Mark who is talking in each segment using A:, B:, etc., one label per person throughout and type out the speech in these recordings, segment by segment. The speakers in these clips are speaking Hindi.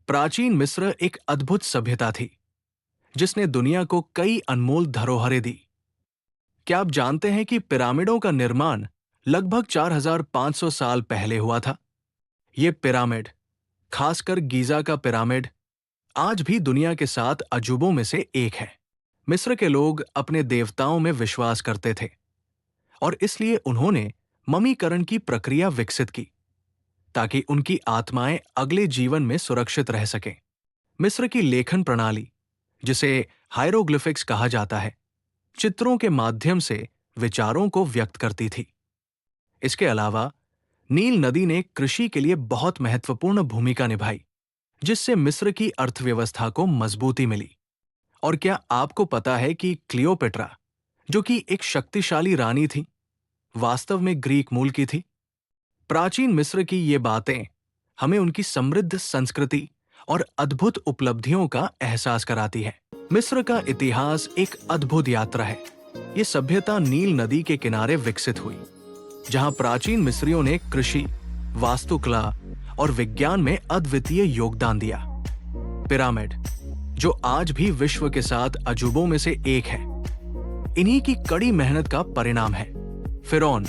A: प्राचीन मिस्र एक अद्भुत सभ्यता थी जिसने दुनिया को कई अनमोल धरोहरें दी। क्या आप जानते हैं कि पिरामिडों का निर्माण लगभग 4500 साल पहले हुआ था? ये पिरामिड, खासकर गीजा का पिरामिड, आज भी दुनिया के 7 अजूबों में से एक है। मिस्र के लोग अपने देवताओं में विश्वास करते थे और इसलिए उन्होंने ममीकरण की प्रक्रिया विकसित की ताकि उनकी आत्माएं अगले जीवन में सुरक्षित रह सकें। मिस्र की लेखन प्रणाली, जिसे हायरोग्लिफिक्स कहा जाता है, चित्रों के माध्यम से विचारों को व्यक्त करती थी। इसके अलावा नील नदी ने कृषि के लिए बहुत महत्वपूर्ण भूमिका निभाई, जिससे मिस्र की अर्थव्यवस्था को मजबूती मिली। और क्या आपको पता है कि क्लियोपेट्रा, जो कि एक शक्तिशाली रानी थी, वास्तव में ग्रीक मूल की थी? प्राचीन मिस्र की ये बातें हमें उनकी समृद्ध संस्कृति और अद्भुत उपलब्धियों का एहसास कराती है। मिस्र का इतिहास एक अद्भुत यात्रा है। ये सभ्यता नील नदी के किनारे विकसित हुई, जहां प्राचीन मिस्रियों ने कृषि, वास्तुकला और विज्ञान में अद्वितीय योगदान दिया। पिरामिड, जो आज भी विश्व के 7 अजूबों में से एक है, इन्हीं की कड़ी मेहनत का परिणाम है। फिरौन,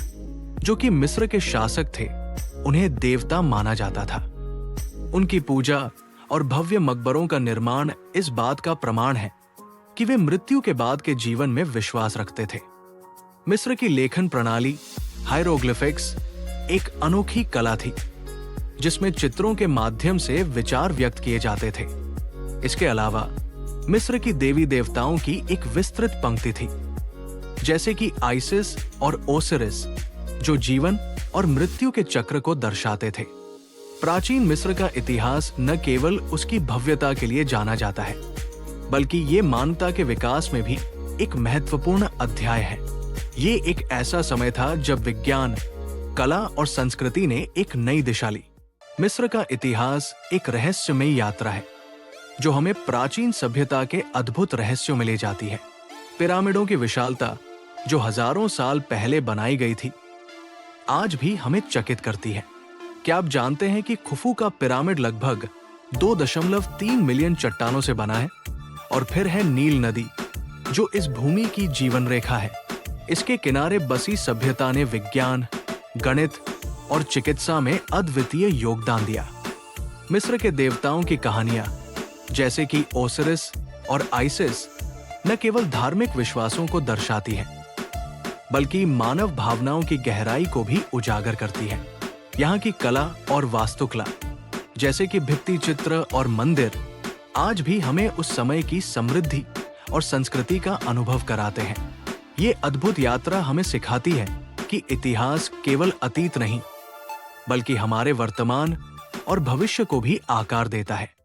A: जो कि मिस्र के शासक थे, उन्हें देवता माना जाता था। उनकी पूजा और भव्य मकबरों का निर्माण इस बात का प्रमाण है कि वे मृत्यु के बाद के जीवन में विश्वास रखते थे। मिस्र की लेखन प्रणाली, हायरोग्लिफिक्स, एक अनोखी कला थी जिसमें चित्रों के माध्यम से विचार व्यक्त किए जाते थे। इसके अलावा मिस्र की देवी देवताओं की एक विस्तृत पंक्ति थी, जैसे कि आइसिस और ओसिरिस, जो जीवन और मृत्यु के चक्र को दर्शाते थे। प्राचीन मिस्र का इतिहास न केवल उसकी भव्यता के लिए जाना जाता है, बल्कि ये मानवता के विकास में भी एक महत्वपूर्ण अध्याय है। ये एक ऐसा समय था जब विज्ञान, कला और संस्कृति ने एक नई दिशा ली। मिस्र का इतिहास एक रहस्यमयी यात्रा है जो हमें प्राचीन सभ्यता के अद्भुत रहस्यों में ले जाती है। पिरामिडों की विशालता, जो हजारों साल पहले बनाई गई थी, आज भी हमें चकित करती है। क्या आप जानते हैं कि खुफू का पिरामिड लगभग 2.3 मिलियन चट्टानों से बना है? और फिर है नील नदी, जो इस भूमि की जीवन रेखा है। इसके किनारे बसी सभ्यता ने विज्ञान, गणित और चिकित्सा में अद्वितीय योगदान दिया। मिस्र के देवताओं की कहानियां, जैसे कि ओसिरिस और आइसिस, न केवल धार्मिक विश्वासों को दर्शाती है, बल्कि मानव भावनाओं की गहराई को भी उजागर करती है। यहाँ की कला और वास्तुकला, जैसे कि भित्ति चित्र और मंदिर, आज भी हमें उस समय की समृद्धि और संस्कृति का अनुभव कराते हैं। ये अद्भुत यात्रा हमें सिखाती है कि इतिहास केवल अतीत नहीं, बल्कि हमारे वर्तमान और भविष्य को भी आकार देता है।